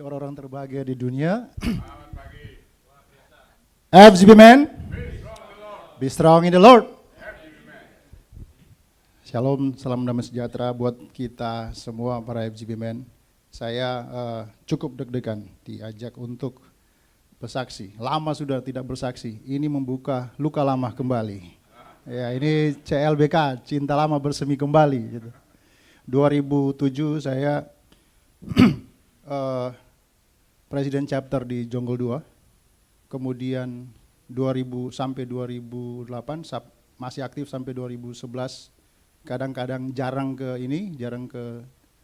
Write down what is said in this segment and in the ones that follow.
orang-orang terbahagia di dunia. FGB man, be strong in the Lord. Shalom, salam damai sejahtera buat kita semua para FGB man. Saya cukup deg-degan diajak untuk bersaksi. Lama sudah tidak bersaksi. Ini membuka luka lama kembali. Ya, ini CLBK, cinta lama bersemi kembali. Gitu. 2007 saya presiden chapter di Jonggol 2. Kemudian 2000 sampai 2008 masih aktif sampai 2011. Kadang-kadang jarang ke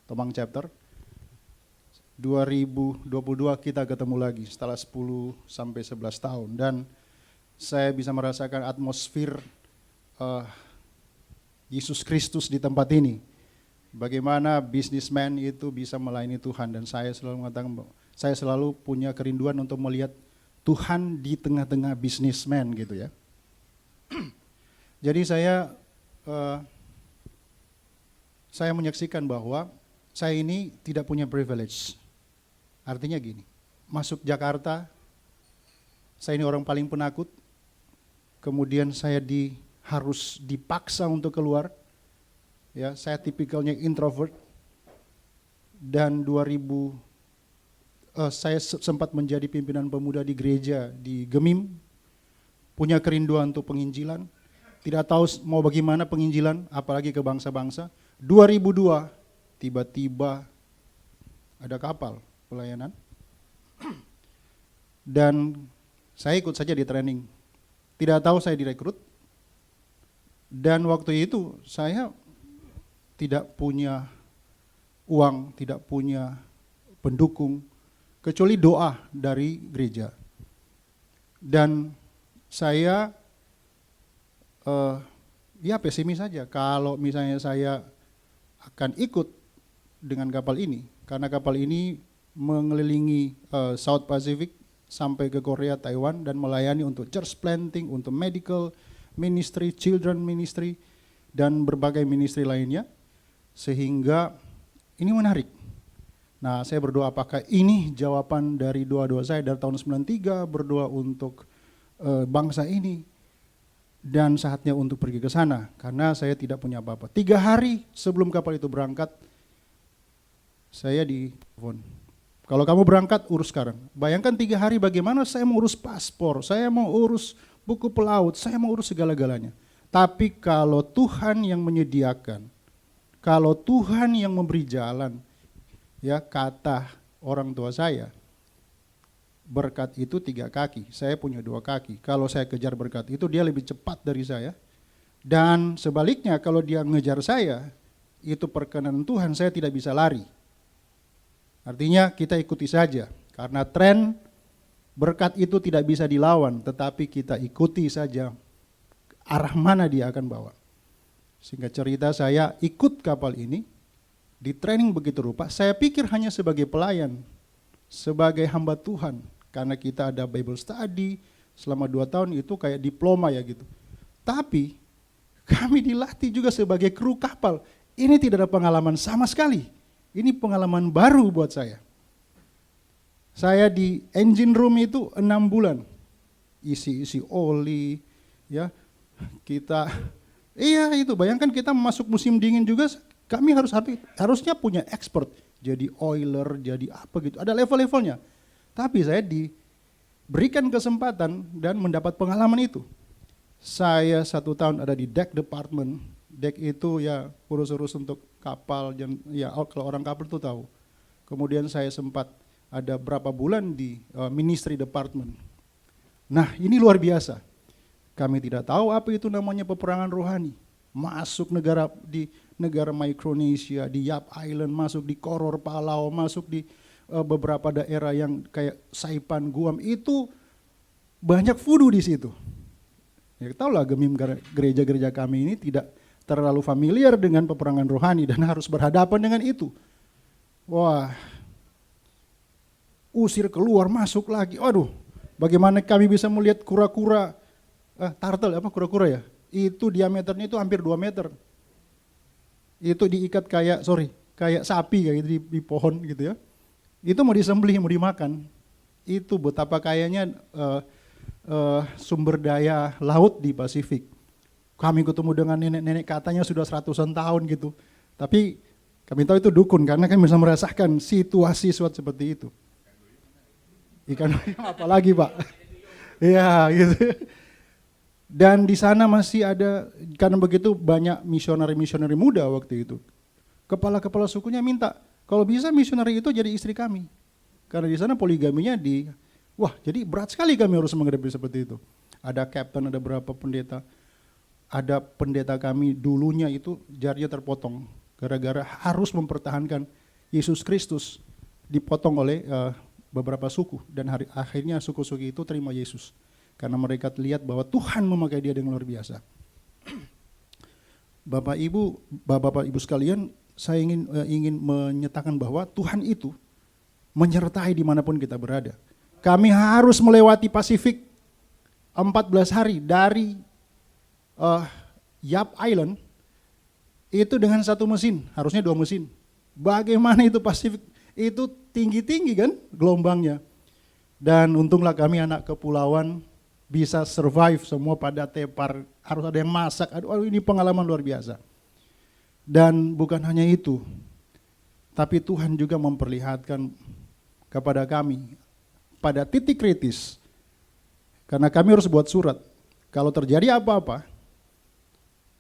Tomang chapter. 2022 kita ketemu lagi setelah 10 sampai 11 tahun dan saya bisa merasakan atmosfer Yesus Kristus di tempat ini. Bagaimana businessman itu bisa melayani Tuhan dan saya selalu mengatakan saya selalu punya kerinduan untuk melihat Tuhan di tengah-tengah businessman gitu ya. Jadi saya menyaksikan bahwa saya ini tidak punya privilege. Artinya gini, masuk Jakarta, saya ini orang paling penakut, kemudian saya harus dipaksa untuk keluar, ya saya tipikalnya introvert, dan saya sempat menjadi pimpinan pemuda di gereja di Gemim, punya kerinduan untuk penginjilan, tidak tahu mau bagaimana penginjilan, apalagi ke bangsa-bangsa. 2002 tiba-tiba ada kapal pelayanan dan saya ikut saja di training. Tidak tahu saya direkrut dan waktu itu saya tidak punya uang, tidak punya pendukung kecuali doa dari gereja. Dan saya pesimis saja kalau misalnya saya akan ikut dengan kapal ini, karena kapal ini mengelilingi South Pacific sampai ke Korea, Taiwan dan melayani untuk church planting, untuk medical ministry, children ministry dan berbagai ministry lainnya, sehingga ini menarik. Nah, saya berdoa apakah ini jawaban dari doa-doa saya dari tahun 93, berdoa untuk bangsa ini dan saatnya untuk pergi ke sana karena saya tidak punya apa-apa. 3 hari sebelum kapal itu berangkat, saya ditelepon. Kalau kamu berangkat, urus sekarang. Bayangkan 3 hari bagaimana saya mau urus paspor, saya mau urus buku pelaut, saya mau urus segala-galanya. Tapi kalau Tuhan yang menyediakan, kalau Tuhan yang memberi jalan, ya kata orang tua saya, berkat itu 3 kaki, saya punya 2 kaki. Kalau saya kejar berkat itu dia lebih cepat dari saya. Dan sebaliknya kalau dia ngejar saya, itu perkenan Tuhan, saya tidak bisa lari. Artinya kita ikuti saja, karena tren berkat itu tidak bisa dilawan, tetapi kita ikuti saja arah mana dia akan bawa. Singkat cerita saya ikut kapal ini, di training begitu rupa, saya pikir hanya sebagai pelayan, sebagai hamba Tuhan, karena kita ada Bible study, selama 2 tahun itu kayak diploma ya gitu. Tapi kami dilatih juga sebagai kru kapal, ini tidak ada pengalaman sama sekali. Ini pengalaman baru buat saya. Saya di engine room itu 6 bulan. Isi-isi oli, ya. Itu bayangkan kita masuk musim dingin juga, kami harusnya punya expert. Jadi oiler, jadi apa gitu. Ada level-levelnya. Tapi saya diberikan kesempatan dan mendapat pengalaman itu. Saya 1 tahun ada di deck department. Deck itu ya urus-urus untuk kapal, ya kalau orang kapal itu tahu. Kemudian saya sempat ada berapa bulan di ministry department. Nah ini luar biasa. Kami tidak tahu apa itu namanya peperangan rohani. Masuk di negara Micronesia, di Yap Island, masuk di Koror, Palau, masuk di beberapa daerah yang kayak Saipan, Guam, itu banyak voodoo di situ. Ya tahu lah Gemim, gereja-gereja kami ini tidak terlalu familiar dengan peperangan rohani dan harus berhadapan dengan itu. Wah, usir keluar, masuk lagi. Waduh, bagaimana kami bisa melihat kura-kura, kura-kura ya? Itu diameternya itu hampir 2 meter. Itu diikat kayak sapi kayak gitu di pohon gitu ya. itu mau disembelih, mau dimakan. Itu betapa kayanya sumber daya laut di Pasifik. Kami ketemu dengan nenek-nenek katanya sudah 100-an tahun gitu. Tapi kami tahu itu dukun karena kami bisa merasakan situasi seperti itu. Ikan duyung apalagi Pak? Iya gitu. Dan di sana masih ada, karena begitu banyak misionari-misionari muda waktu itu. Kepala-kepala sukunya minta, kalau bisa misionari itu jadi istri kami. Karena di sana poligaminya wah jadi berat sekali kami harus menghadapi seperti itu. Ada kapten, ada berapa pendeta. Ada pendeta kami dulunya itu jarinya terpotong. Gara-gara harus mempertahankan Yesus Kristus. Dipotong oleh beberapa suku. Dan akhirnya suku-suku itu terima Yesus. Karena mereka lihat bahwa Tuhan memakai dia dengan luar biasa. Bapak Ibu sekalian, saya ingin menyatakan bahwa Tuhan itu menyertai dimanapun kita berada. Kami harus melewati Pasifik 14 hari dari Yap Island itu dengan satu mesin, harusnya 2 mesin. Bagaimana itu Pasifik? Itu tinggi-tinggi kan gelombangnya. Dan untunglah kami anak kepulauan bisa survive semua pada tepar, harus ada yang masak. Aduh, ini pengalaman luar biasa. Dan bukan hanya itu, tapi Tuhan juga memperlihatkan kepada kami pada titik kritis. Karena kami harus buat surat. Kalau terjadi apa-apa,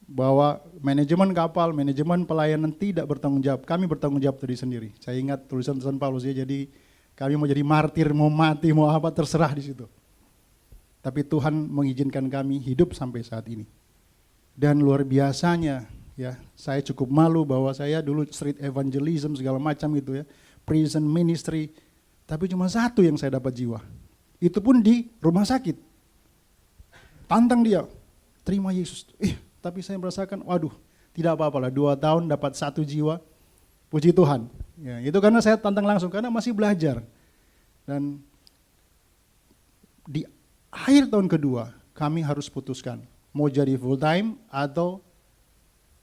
bahwa manajemen kapal, manajemen pelayanan tidak bertanggung jawab. Kami bertanggung jawab diri sendiri. Saya ingat tulisan-tulisan Paulus ya, jadi kami mau jadi martir, mau mati, mau apa, terserah di situ. Tapi Tuhan mengizinkan kami hidup sampai saat ini. Dan luar biasanya, ya, saya cukup malu bahwa saya dulu street evangelism segala macam itu ya, prison ministry, tapi cuma satu yang saya dapat jiwa. Itu pun di rumah sakit. Tantang dia, terima Yesus. Tapi saya merasakan, waduh, tidak apa-apalah, 2 tahun dapat 1 jiwa, puji Tuhan. Ya, itu karena saya tantang langsung, karena masih belajar. Dan di akhir tahun kedua, kami harus putuskan, mau jadi full time atau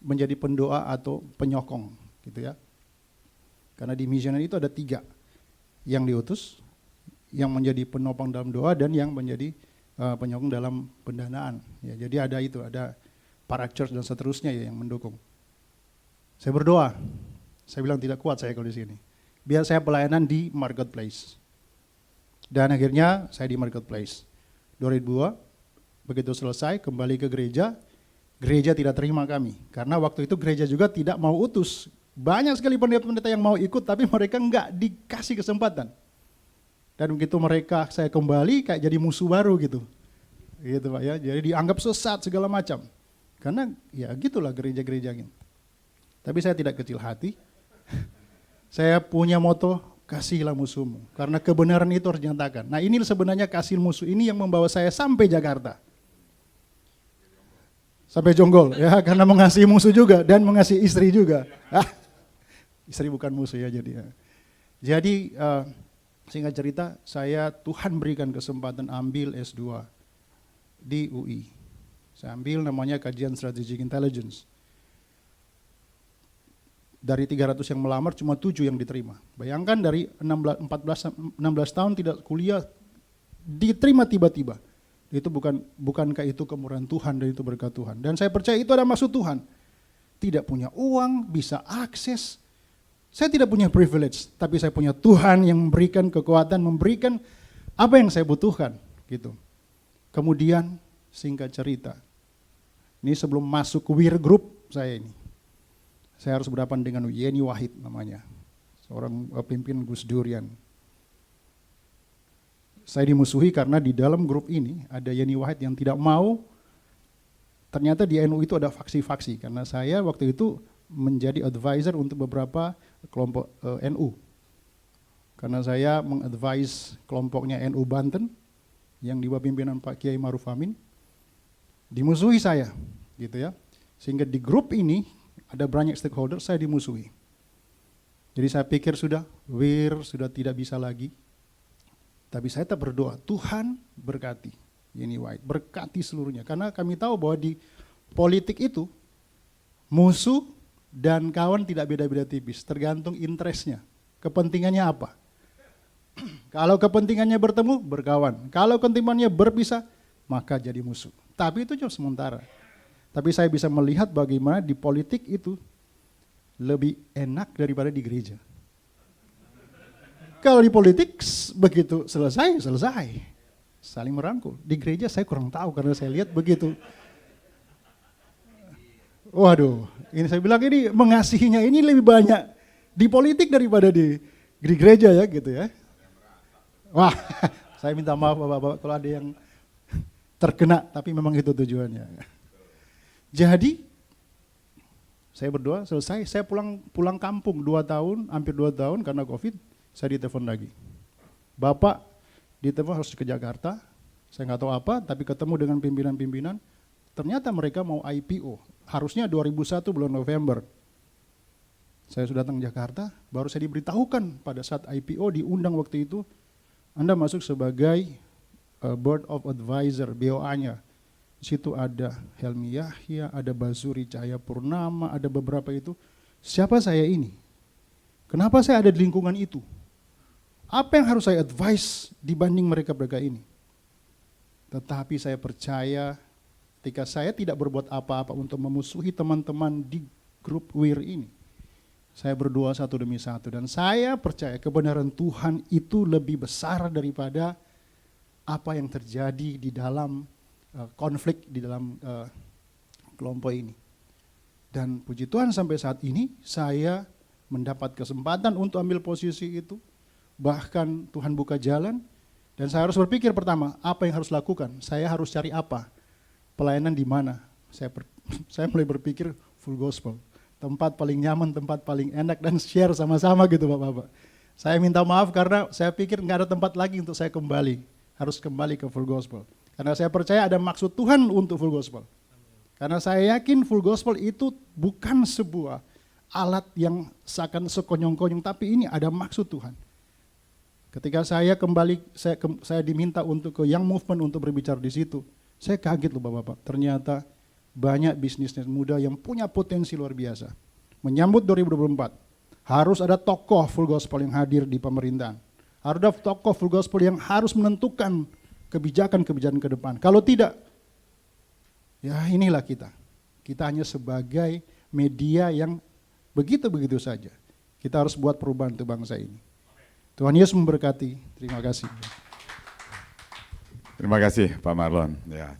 menjadi pendoa atau penyokong, gitu ya. Karena di missionary itu ada 3, yang diutus, yang menjadi penopang dalam doa, dan yang menjadi penyokong dalam pendanaan. Ya, jadi ada itu, ada para church dan seterusnya ya yang mendukung. Saya berdoa, saya bilang tidak kuat saya kalau di sini. Biar saya pelayanan di marketplace. Dan akhirnya saya di marketplace. 2002, begitu selesai kembali ke gereja, gereja tidak terima kami. Karena waktu itu gereja juga tidak mau utus. Banyak sekali pendeta-pendeta yang mau ikut, tapi mereka enggak dikasih kesempatan. Dan begitu saya kembali kayak jadi musuh baru gitu. Gitu Pak ya, jadi dianggap sesat segala macam. Karena ya gitulah gereja-gereja gitu. Tapi saya tidak kecil hati. Saya punya moto, kasihilah musuhmu. Karena kebenaran itu harus dinyatakan. Nah ini sebenarnya kasih musuh ini yang membawa saya sampai Jakarta. Sampai Jonggol ya, karena mengasihi musuh juga dan mengasihi istri juga. Istri bukan musuh ya jadi. Jadi singkat cerita, Tuhan berikan kesempatan ambil S2 di UI. Saya ambil namanya kajian Strategic Intelligence. Dari 300 yang melamar cuma 7 yang diterima. Bayangkan dari 16 tahun tidak kuliah diterima tiba-tiba. Itu bukankah itu kemurahan Tuhan dan itu berkat Tuhan. Dan saya percaya itu ada maksud Tuhan. Tidak punya uang, bisa akses. Saya tidak punya privilege, tapi saya punya Tuhan yang memberikan kekuatan, memberikan apa yang saya butuhkan gitu. Kemudian singkat cerita, ini sebelum masuk Wir Group saya harus berhadapan dengan Yeni Wahid namanya, seorang pimpinan Gus Durian. Saya dimusuhi karena di dalam grup ini ada Yeni Wahid yang tidak mau. Ternyata di NU itu ada faksi-faksi, karena saya waktu itu menjadi advisor untuk beberapa kelompok NU. Karena saya mengadvise kelompoknya NU Banten yang di bawah pimpinan Pak Kiai Maruf Amin. Dimusuhi saya, gitu ya. Sehingga di grup ini ada banyak stakeholder, saya dimusuhi. Jadi saya pikir Wir sudah tidak bisa lagi. Tapi saya tetap berdoa, Tuhan berkati Yeni Wahid, berkati seluruhnya. Karena kami tahu bahwa di politik itu musuh dan kawan tidak beda-beda tipis, tergantung interestnya, kepentingannya apa. Kalau kepentingannya bertemu, berkawan. Kalau kepentingannya berpisah, maka jadi musuh. Tapi itu cuma sementara. Tapi saya bisa melihat bagaimana di politik itu lebih enak daripada di gereja. Kalau di politik begitu selesai. Saling merangkul. Di gereja saya kurang tahu karena saya lihat begitu. Waduh, ini saya bilang ini mengasihinya ini lebih banyak di politik daripada di gereja ya gitu ya. Wah, saya minta maaf Bapak-bapak kalau ada yang terkena, tapi memang itu tujuannya. Jadi, saya berdoa selesai, saya pulang kampung 2 tahun, hampir 2 tahun karena COVID, saya ditelepon lagi. Bapak ditelepon harus ke Jakarta, saya nggak tahu apa, tapi ketemu dengan pimpinan-pimpinan, ternyata mereka mau IPO, harusnya 2001 bulan November. Saya sudah datang ke Jakarta, baru saya diberitahukan pada saat IPO diundang waktu itu, Anda masuk sebagai Board of Advisor, BOA-nya. Di situ ada Helmi Yahya, ada Basuri Cahayapurnama, ada beberapa itu. Siapa saya ini? Kenapa saya ada di lingkungan itu? Apa yang harus saya advise dibanding mereka-mereka ini? Tetapi saya percaya ketika saya tidak berbuat apa-apa untuk memusuhi teman-teman di grup WIR ini, saya berdoa satu demi satu dan saya percaya kebenaran Tuhan itu lebih besar daripada apa yang terjadi di dalam konflik di dalam kelompok ini. Dan puji Tuhan sampai saat ini saya mendapat kesempatan untuk ambil posisi itu. Bahkan Tuhan buka jalan dan saya harus berpikir pertama, apa yang harus lakukan? Saya harus cari apa? Pelayanan di mana? Saya mulai berpikir full gospel. Tempat paling nyaman, tempat paling enak dan share sama-sama gitu Bapak-bapak. Saya minta maaf karena saya pikir nggak ada tempat lagi untuk saya kembali. Harus kembali ke full gospel. Karena saya percaya ada maksud Tuhan untuk full gospel. Karena saya yakin full gospel itu bukan sebuah alat yang seakan sekonyong-konyong, tapi ini ada maksud Tuhan. Ketika saya kembali, saya diminta untuk ke Young Movement untuk berbicara di situ. Saya kaget loh Bapak-bapak, ternyata banyak bisnisnya muda yang punya potensi luar biasa. Menyambut 2024, harus ada tokoh full gospel yang hadir di pemerintahan. Harus ada tokoh full gospel yang harus menentukan kebijakan-kebijakan ke depan. Kalau tidak, ya inilah kita. Kita hanya sebagai media yang begitu-begitu saja. Kita harus buat perubahan untuk bangsa ini. Tuhan Yesus memberkati. Terima kasih. Terima kasih Pak Marlon. Ya.